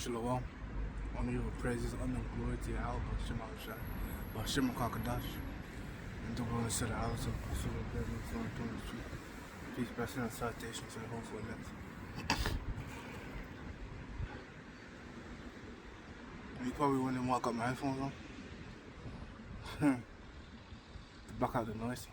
Shalom. Honor you with praises, honor and glory to Yahweh, Shem HaShai, Shem HaKadash, and the one said the house of Surah Blessing, Son of the Truth. Peace, blessing, and salutation to the whole for elect. You probably wondering why I got my headphones on. To block out the noise.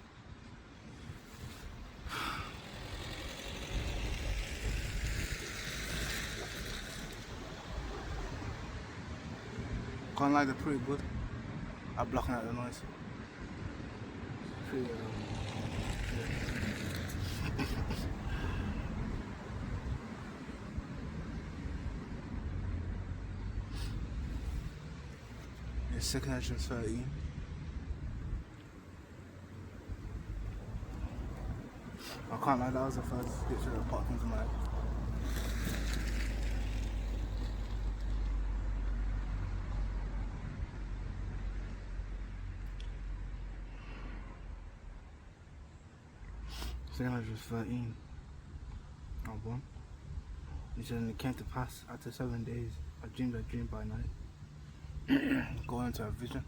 Can't lie, they're pretty good at blocking out the noise. Pretty, It's 2nd entrance 13. I can't lie, that was the first picture that popped into my head. Second entrance 13. Oh, one. He said, and it came to pass after 7 days, I dreamed a dream by night. Going into a vision.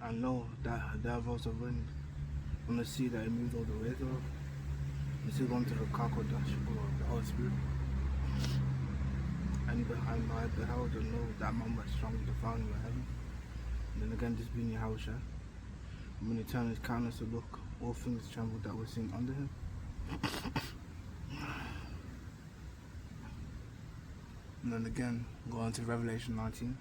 I know that there was a wind from the sea that it moved all the way to her. And still going to the Kakodash or the Holy Spirit. And behind my beheld and know that man was strong to found in heaven. And then again this being Yahushua. And when he turned his countenance to look, all things trembled that were seen under him. And then again, go on to Revelation 19.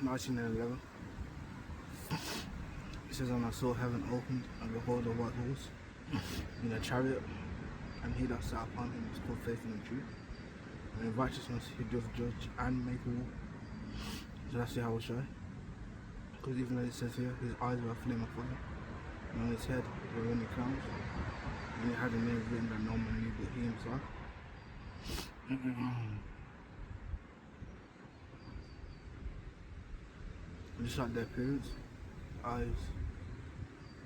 19 and 11. It says, and I saw heaven opened, and behold a white horse in a chariot, and he that sat upon him was called Faithful and True. And in righteousness he doth judge and make war. So that's how I will show. Because even as it says here, his eyes were a flame of fire, and on his head were many crowns, and he had a name written that no man knew but he himself. Just like their appearance, eyes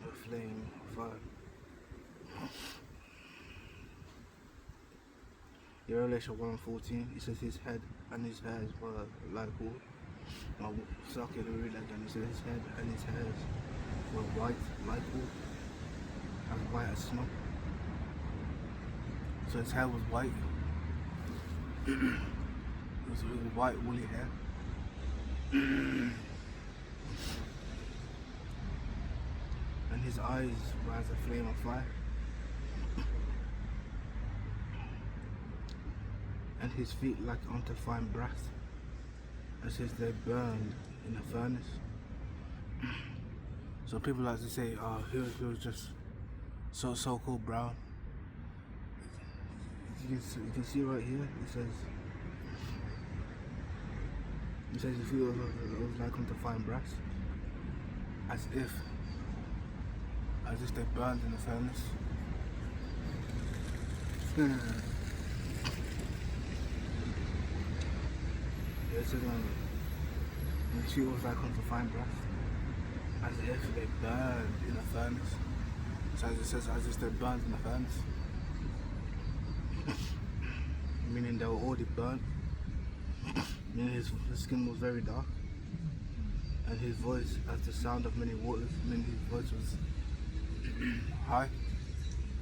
were a flame of fire. In Revelation 1:14, it says his head and his hairs were like wool. Now, Saki the read again, it says his head and his hairs were white like wool, as white as snow. So his hair was white. It was white woolly hair. And his eyes were as a flame of fire. And his feet like unto fine brass, as if they burned in a furnace. So people like to say, oh, he was just so cool brown. You can see right here, it says his feet was like unto fine brass, as if they burned in the furnace. It says his feet was like unto fine brass, as if they burned in a furnace. So as it says, as if they burned in a furnace. Meaning they were already burnt. Meaning his skin was very dark. And his voice as the sound of many waters. Meaning his voice was high.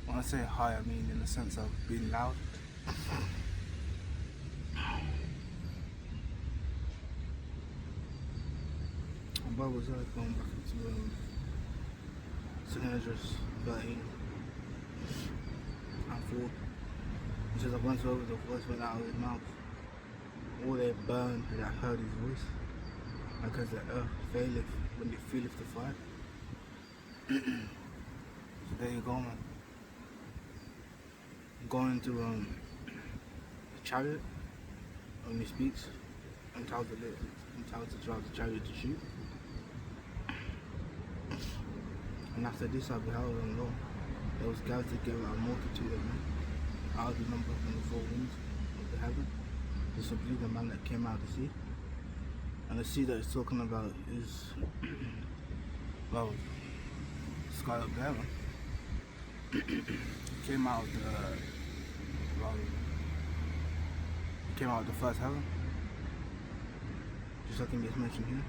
When I say high, I mean in the sense of being loud. What was I going back into 2nd Esdras 13 and 4. It says, once over the voice went out of his mouth, all they burned that heard his voice, because the earth faileth when it feeleth the fire. So there you go, man. Going into the chariot, when he speaks, and tells the drive the chariot to shoot. And after this I beheld, and lo, there was gathered together a multitude of men, out of the number from the four winds of the heaven, to subdue the man that came out of the sea. And the sea that it's talking about is, well, sky up there, man. came out of the came out of the first heaven, just like it gets mentioned here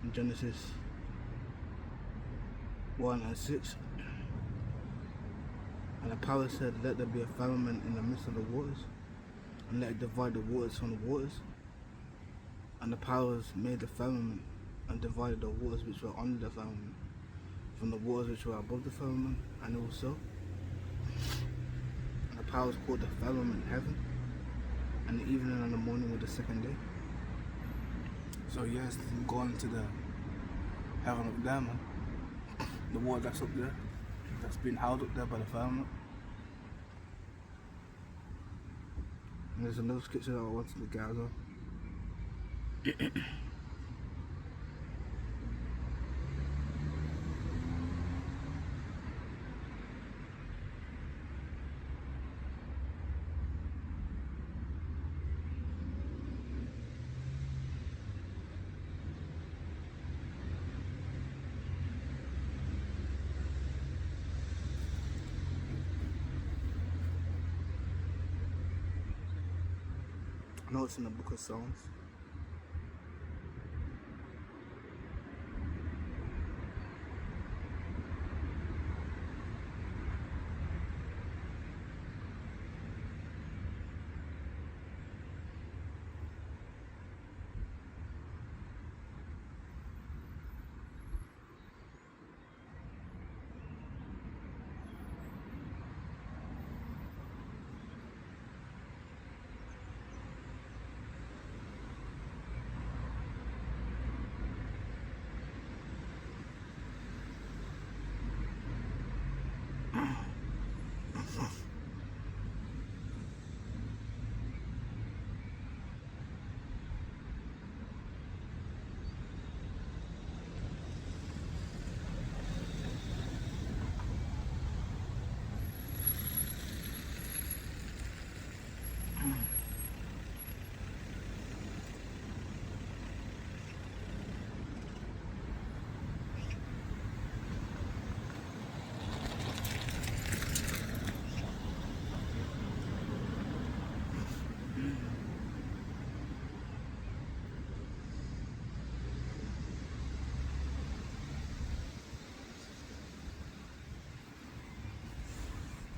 in Genesis 1 and 6. And the power said, let there be a firmament in the midst of the waters, and let it divide the waters from the waters. And the powers made the firmament and divided the waters which were under the firmament from the waters which were above the firmament, and it was so. And the powers called the firmament heaven, and the evening and the morning were the second day. So yes, going to the heaven up there, man. The water that's up there, that's been held up there by the firmament. And there's another scripture that I wanted to get as well. I know it's in the book of Psalms.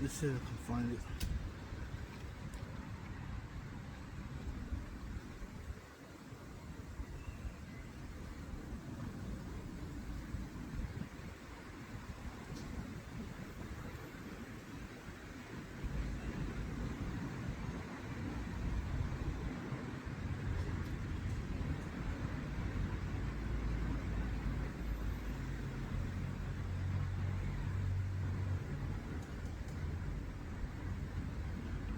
Let's see if I can find it.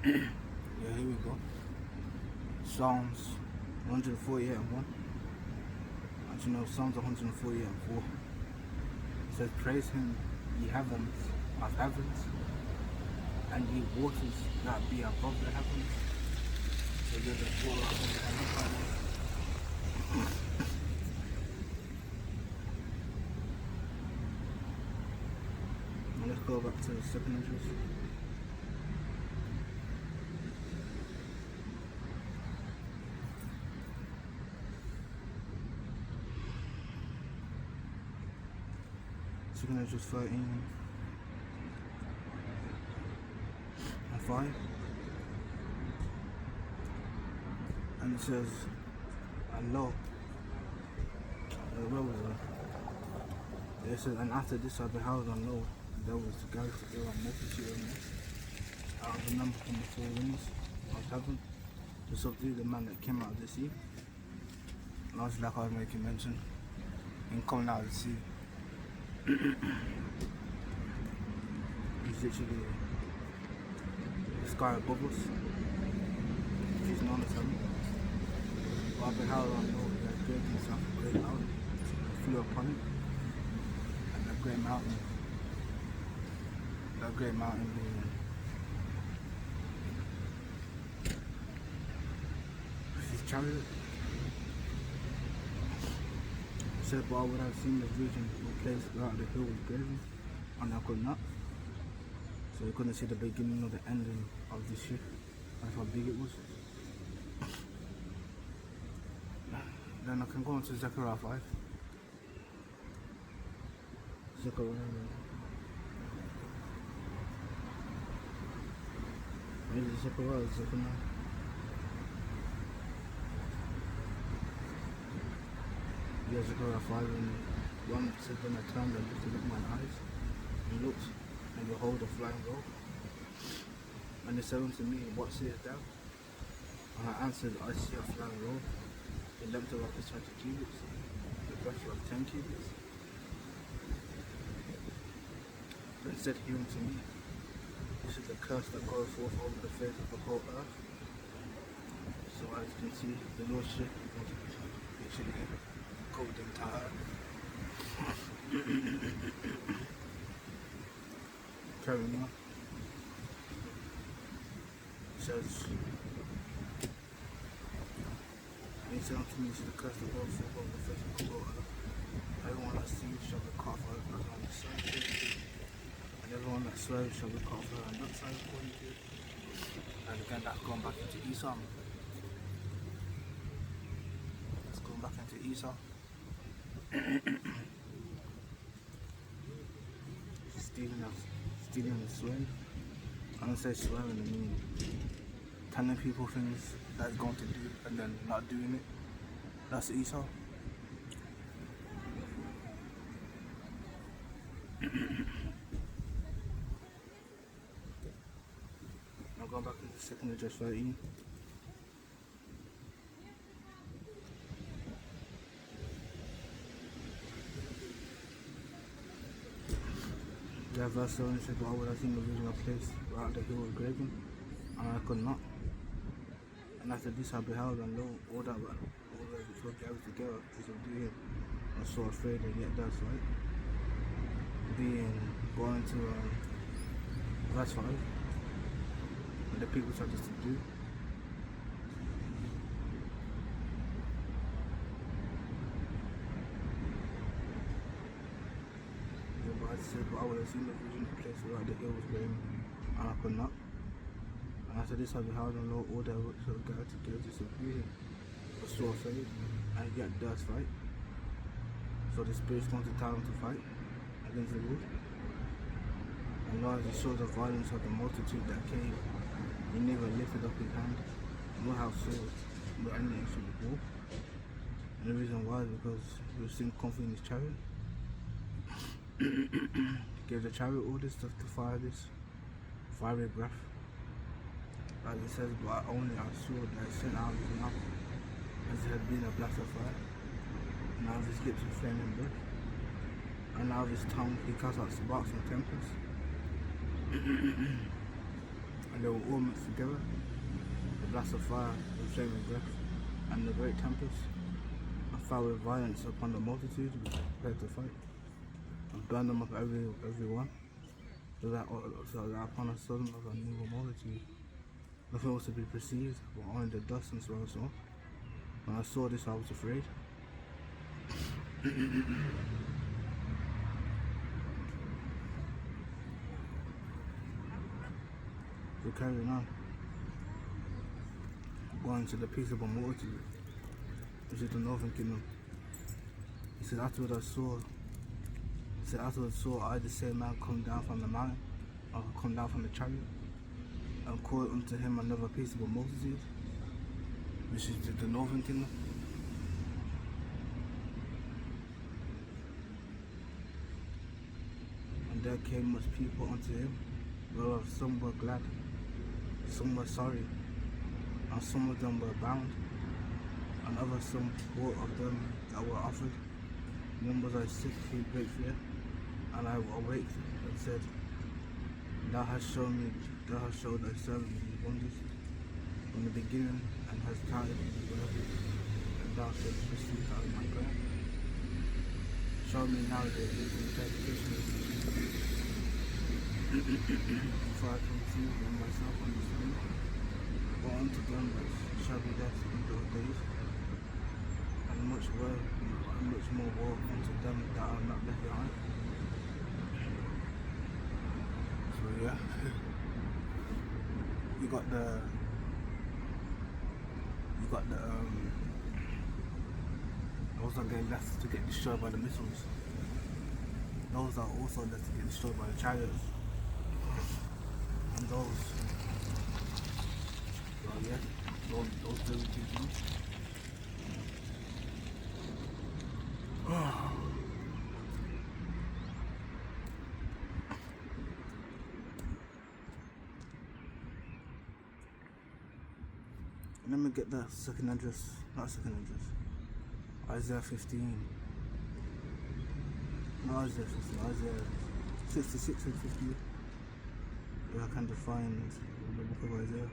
Yeah, here we go. Psalms 148 and 1. Actually, no, Psalms 148 and 4. It says, praise him, ye heavens of heavens, and ye waters that be above the heavens. So there's a water above the heavens. Now let's go back to the second address. Second address 13 and 5. And it says, and lo, where was it? It says, and after this I beheld, and lo, there was the galaxy, there were a multitude of men, out of the number from the four winds of heaven, to subdue the man that came out of the sea. And also, like I was making mention, in coming out of the sea, he's literally the sky above us. He's known as heaven. But I beheld, and lo, he had given himself a great mountain, and flew upon it, and that great mountain being his chariot. He said, but I would have seen the region, the place where the hill was grazing, and I could not. So you couldn't see the beginning or the ending of this ship. That's how big it was. Then I can go on to Zechariah 5. Zechariah. Maybe Zechariah, Zechariah. Yeah, Zechariah 5 and 1 said, then I turned and lifted up mine eyes and looked, and behold a flying roll. And they said unto me, what seest thou? And I answered, I see a flying roll. The length of it is 20 cubits, the breadth of 10 cubits. Then said he unto me, this is the curse that goes forth over the face of the whole earth. So as you can see, the Lord's ship literally covered the entire carrying on. It says, and he said unto me, this is the curse that goes forth over the face of the whole earth. Everyone that sees shall be caught for as on the sun. And everyone that swears shall be caught for on that side according to it. And again, that's going back into Esau. That's going back into Esau. Stealing and swearing. I don't say swearing, I mean telling people things that he's going to do and then not doing it. That's Esau. Now going back into 2nd Judges 13. Yeah, verse 7 said, why would I seen the vision of place whereat the hill was graven, and I could not. And after this I beheld, and lo, all that which were gathered together to subdue him, and so afraid, and yet that's right. Going to verse 5, and the people tried to subdue. But I said, but I would have seen the vision of place where the hill was graven, and I could not. And after this I beheld, and lo, all that which were gathered together to subdue him, was so afraid, and yet durst fight. So the spirits wanted time to fight against the Lord. And Lord, as he saw the violence of the multitude that came, he never lifted up his hand, nor have sword, nor any action of war. And the reason why is because he was seen comfort in his chariot. Gave the chariot orders to fire this fiery breath. As it says, but only I saw that he sent out of his mouth as it had been a blast of fire, and out of his lips a flaming breath, and out of his tongue he cast out sparks and tempests. And they were all mixed together, the blast of fire, the flaming breath, and the great tempest, and fell with violence upon the multitude which were prepared to fight, and burned them up every one, so that upon a sudden of a new multitude nothing was to be perceived, but only the dust and swirl. So when I saw this I was afraid. So carrying on, going to the peaceable multitude, which is the northern kingdom. He said, afterwards saw I the same man come down from the mountain, or come down from the chariot, and called unto him another peaceable multitude, which is the northern kingdom. And there came much people unto him, whereof some were glad, some were sorry, and some of them were bound, and others some bought of them that were offered. Then was I sick through great fear, and I awaked and said, Thou hast showed thy servant these wonders from the beginning, and hast counted me worthy, and thou shalt receive out of my prayer. Show me now the interpretation of the for I can see in myself understand, but unto them that shall be left in those days, and much more woe unto them that are not left behind. yeah. You got the those are getting left to get destroyed by the missiles. Those are also left to get destroyed by the chariots. And those, well, yeah, those 32 Jews. Let me get the second address, not second address. Isaiah 15. No, Isaiah 15, Isaiah 66 and 50. Where I can define the book of Isaiah.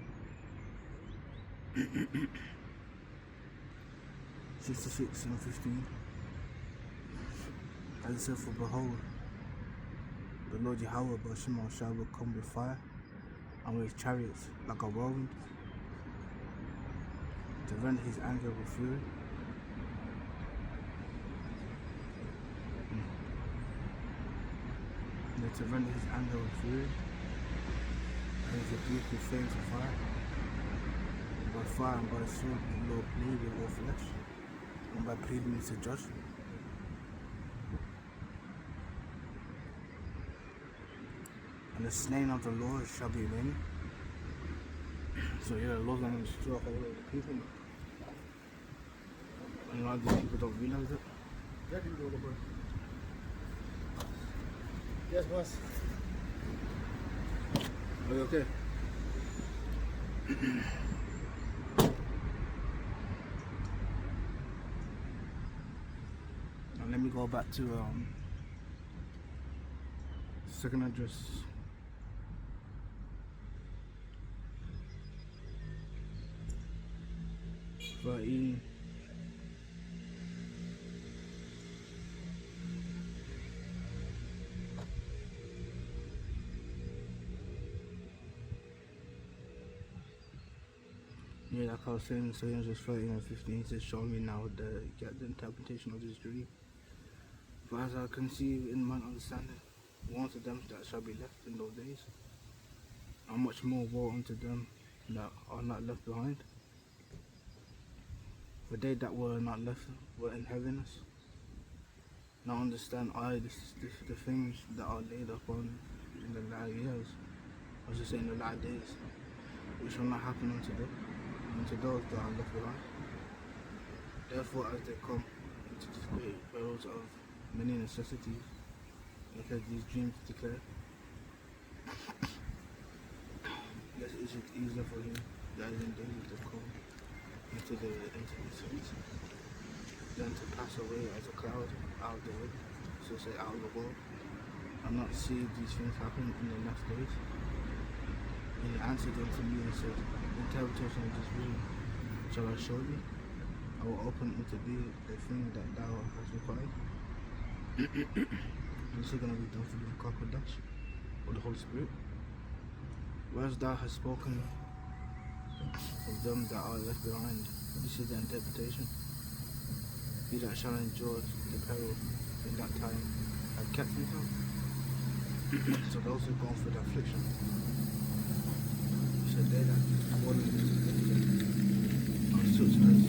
66 and 15. As it said, for behold, the Lord Yahweh Bashimah shall come with fire, and with chariots like a whirlwind, to rend his anger with fury. To render his anger with fury, and his rebuke with flames of fire. And by fire and by sword the Lord plead with all flesh, and by pleading is to judge. And the slain of the Lord shall be many. So yeah, the Lord's gonna destroy a whole lot of people. And a lot of these people don't realize it. Yeah, you do, bro. Yes, boss. Are you okay? Now let me go back to second address. E. Yeah, like I was saying, Psalms 13 and 15, he says, show me now the interpretation of this dream. For as I conceive in mine understanding, woe unto them that shall be left in those days, and much more woe unto them that are not left behind. For they that were not left were in heaviness. Now understand I the things that are laid upon in the latter years, I was just saying the latter days, which will not happen unto them, unto those that are left behind. Therefore, as they come into these great perils of many necessities, because these dreams declare, yes, is it easier for him that is in danger to come into the streets than to pass away as a cloud out of the way, so say out of the world, and not see these things happen in the last days. And he answered unto me and said, interpretation of this vision shall I show thee? I will open unto thee the thing that thou hast required. This is going to be done for the Kodash, or the Holy Spirit. Whereas thou hast spoken of them that are left behind, this is the interpretation. He that shall endure the peril in that time have kept himself. So those who go through the affliction, so they that fall into the are such as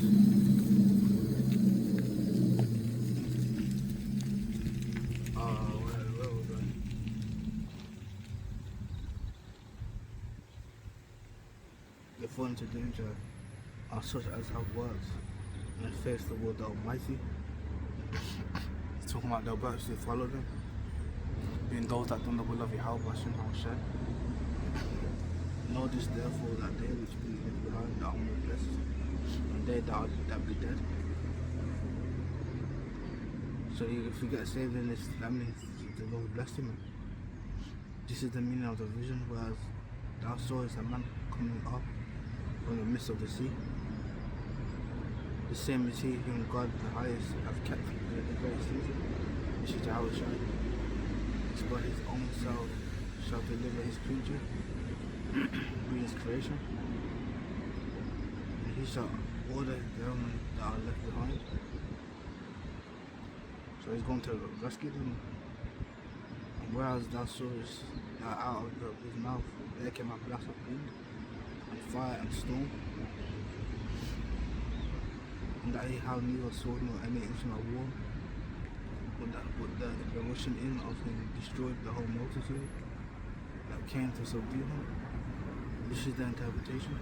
where was I? They fall into danger are such as have works and face the word the Almighty. He's talking about the works to follow them, being those that don't know the will of Yahweh Hashem Hashem. Know this therefore that they which be left behind are more blessed, and they that be dead. So if you get saved in this, that means the Lord blessed him. This is the meaning of the vision, whereas thou sawest a man coming up from the midst of the sea. The same is he whom God the highest hath kept in the great season, which is Yahweh Shai. But his own self shall deliver his creature, be his creation, and he shall order them that are left behind. So he's going to rescue them. And whereas thou sawest out of his mouth there came a blast of wind and fire and storm, and that he had neither sword nor any instrument of war, but the rushing in of him destroyed the whole multitude that came to subdue him. This is the interpretation.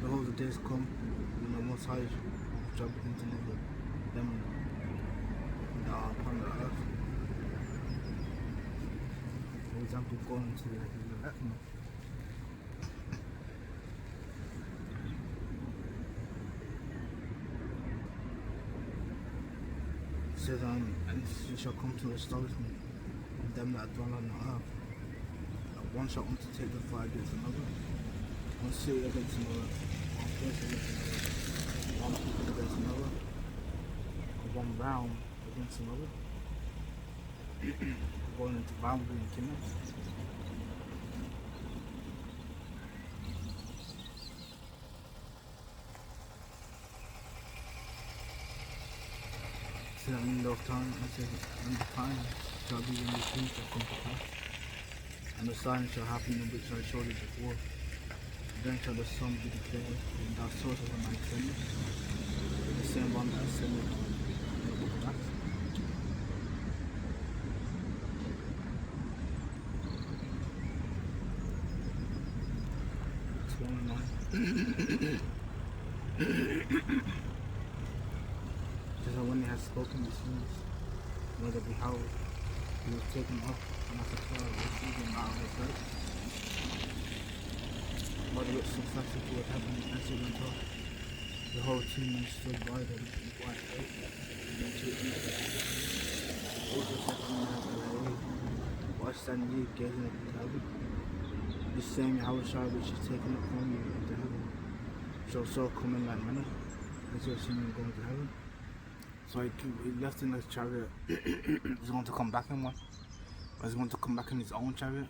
Behold, the days come when the Most High shall begin to deliver them that are upon the earth. For example, going to the Etna. It says, and he shall come to establishment of them that dwell on the earth. That one shall undertake the fight against another, one city against another, one place against another, one people against another, and one realm against another, going into boundary and kingdoms. In the window of time, it says, and the time shall be when these things shall come to pass, and the sign shall happen in which I showed it before. Then shall the sun be declared, and thou source of my cleanness, the same one that ascended in the book of Acts. It's going on. So when he had spoken these things, whether behold, he was taken up, and as a cloud received him out of his sight. While the lips reflected toward heaven, as he went up, behold, 2 men stood by them with white faces, and then 2 angels. Also said to me, why stand ye gazing up into heaven? This same Yahushua which is taken up from you into heaven shall so come in like manner, as you have seen him going to heaven. So he left in his chariot. He's going to come back in one. Or he's going to come back in his own chariot.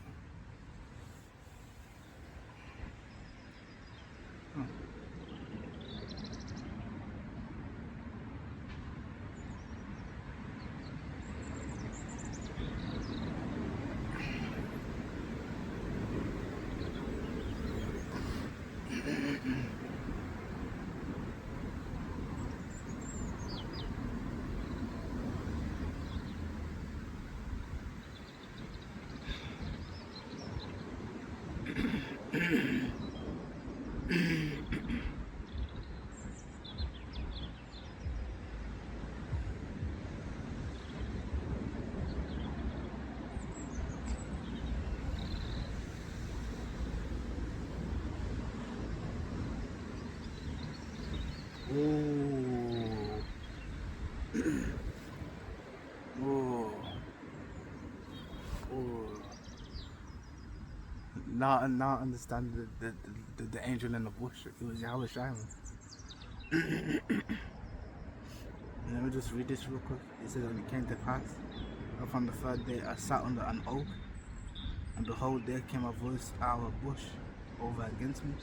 Now understand the angel in the bush. It was Yahweh Shai. Let me just read this real quick. It says, and it came to pass, upon the 3rd day I sat under an oak, and behold, there came a voice out of a bush over against me,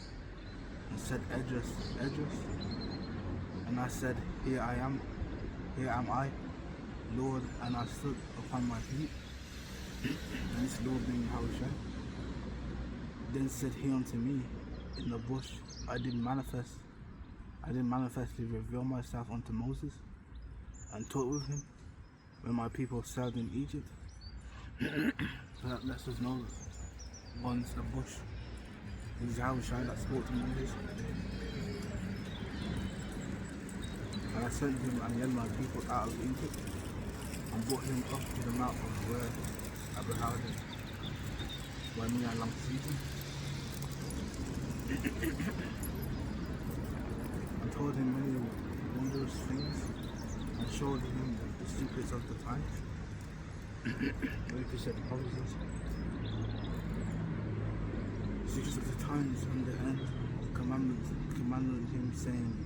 and said, Edges, Edges. And I said, here am I, Lord, and I stood upon my feet. And this Lord being Yahushua. Then said he unto me in the bush, I did manifestly reveal myself unto Moses, and talk with him when my people served in Egypt. So that lets us know once the bush is Yahushua that spoke to Moses. And I sent him and led my people out of Egypt, and brought him up to the mountain where I beheld him, by me a long season. And told him many wondrous things, and showed him the secrets of the times. Like you said, the prophecies. The secrets of the times and the end. Commanded him, saying,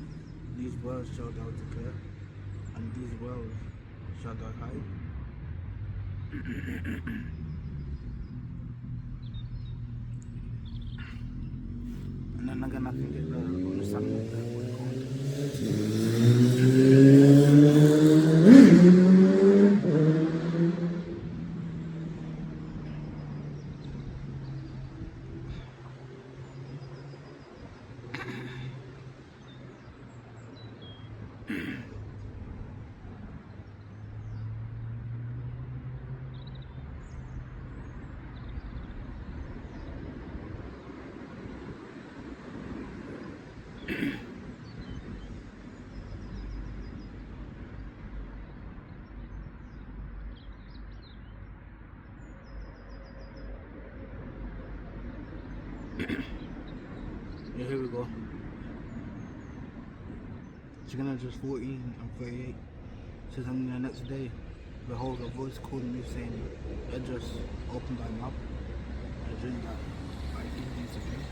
these words shall thou declare, and these words shall thou hide. And then again I can get the understanding of what it's going to. Genesis 14 and 38 says, and the next day, behold, a voice called me, saying, hedges, open thy mouth, and drink that I give thee to drink.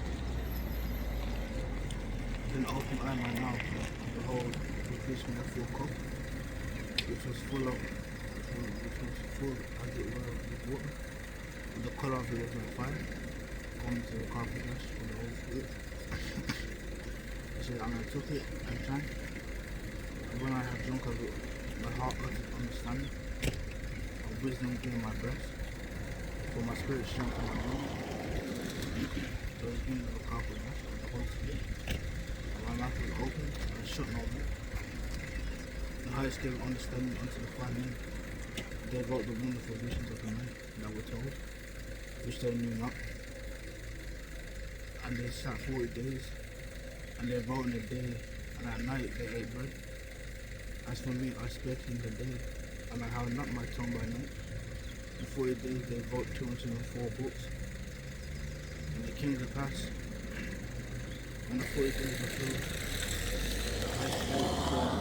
Then opened I my mouth, and behold, he fetched me a full cup, which was full as it were with water. And the colour of it was like fire, going to the carpet flesh from the Holy Spirit. He said, and I took it and drank, and when I had drunk of it, my heart uttered understanding, and wisdom gave my breast, for my spirit strengthened my bones. So it was given to the carpet flesh from the Holy Spirit. My mouth was open and shut no more. The highest gave understanding unto the 5 men. They wrote the wonderful visions of the men that were told, which they knew not. And they sat 40 days, and they wrote in the day, and at night they ate bread. As for me, I spake in the day, and I held not my tongue by night. In 40 days they wrote 204 books. And it came to pass, when the 40 days were filled, the high spirit said,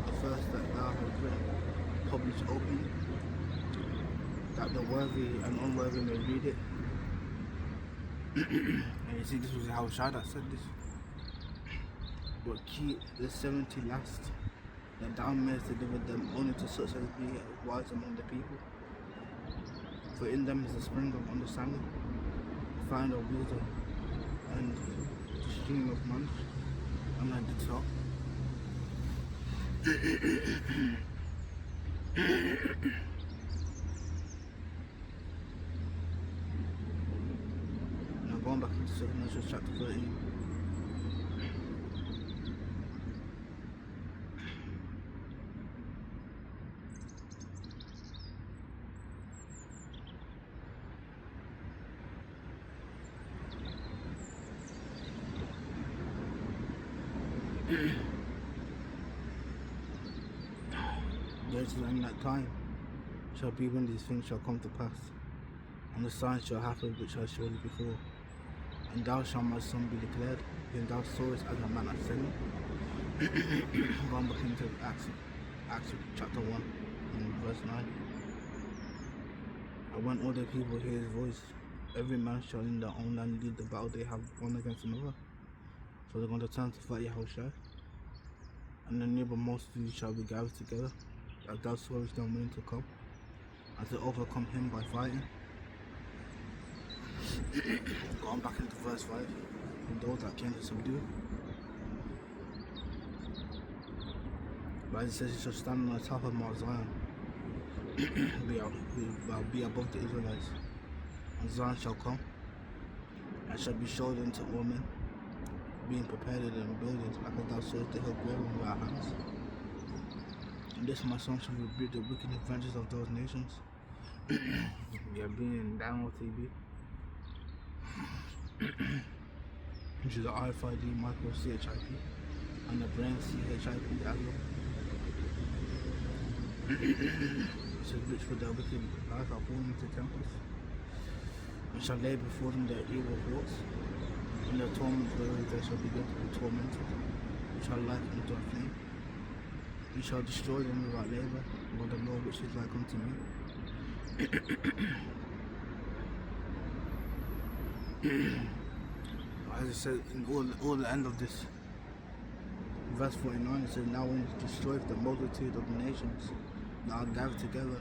the first that thou hast written, publish openly, that the worthy and unworthy may read it. And you see, this was how Shai that said this. But keep the 70 last, that thou mayest deliver them only to such as be wise among the people. For in them is the spring of understanding, the find of wisdom, and the stream of knowledge. And I did so. Now going back into 2 Corinthians chapter 13. Yes, in that time shall be when these things shall come to pass, and the signs shall happen which are surely before. And thou shalt, my son, be declared, whom thou sawest as a man ascending. Going back into Acts chapter 1 and verse 9. And when all the people hear his voice, every man shall in their own land lead the battle they have one against another. So they're going to turn to fight Yahushua. And the neighbor multitude shall be gathered together, as thou sawest them willing to come, and to overcome him by fighting. Going back into verse 5, and those that came to subdue. But as it says, he shall stand on the top of Mount Zion, be above the Israelites, and Zion shall come, and shall be showed unto all men, being prepared in buildings, like as thou sawest the hill graven with our hands. And this, my son, shall rebuke the wicked adventures of those nations. Yeah, being down with TB. Which is the RFID micro CHIP and the brain CHIP as well. It says, which for their wicked life are born into temples, and shall lay before them their evil thoughts, and their torments whereof they shall begin to be tormented, which shall liken unto a flame. He shall destroy them without labour, by the law which is like unto me. As it says in all the end of this, verse 49, it says, now when he destroys the multitude of the nations that are gathered together,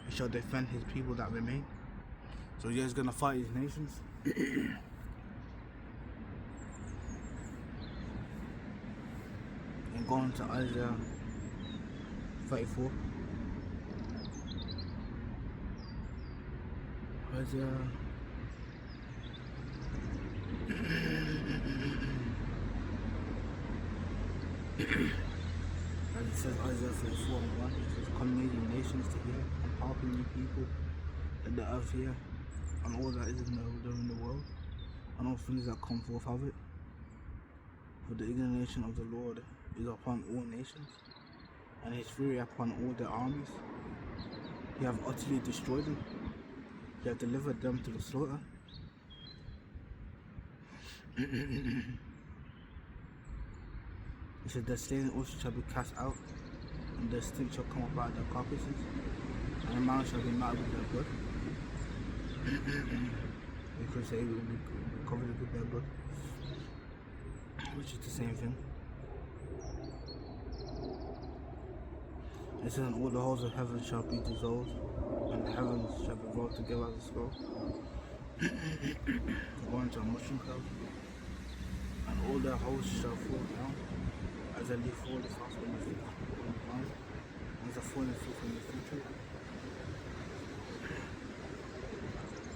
he shall defend his people that remain. So yeah, he's going to fight his nations. And going to Isaiah 34. Isaiah as it says, Isaiah 34 and 1, it says, come ye nations to hear, and hearken ye people, let the earth hear, and all that is in the world, and all things that come forth of it. For the indignation of the Lord is upon all nations, and his fury upon all their armies. He hath utterly destroyed them, he hath delivered them to the slaughter. He said the slain also shall be cast out, and the stink shall come up out of their carcasses, and the mountain shall be marked with their blood. You could say it will be covered with their blood, which is the same thing. It says, and all the holes of heaven shall be dissolved, and the heavens shall be rolled together as a scroll. Going to a mushroom cloud, and all their holes shall fall down, as a leaf falls fast on the ground, as a falling fruit from the fruit tree.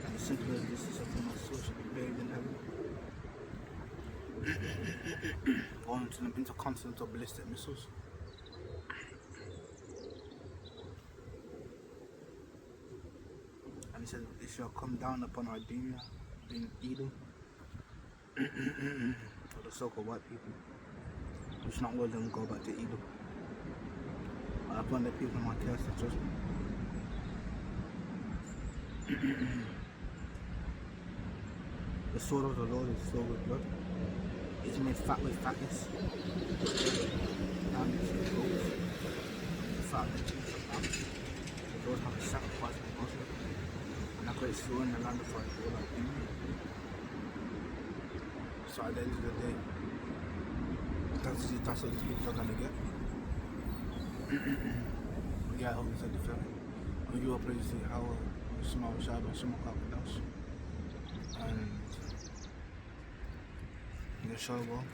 And the simple as this is something my soul shall be buried in heaven. Going to them intercontinental ballistic missiles. And he said, it shall come down upon Armenia, being Edom, or the so-called white people, which not will them go back to Edom. And upon the people my curse of judgment. The sword of the Lord is filled with blood. It's made fat with fatness. Now it's the goats, the fat of the cheeks of lambs. The Lord have a sacrifice of Muslim. And I got it slow in the land of all like him. So at the end of the day, that's what these people are gonna get. Yeah, I hope you said the film. When you play, see how small shadow, small crocodiles. And in the show, well.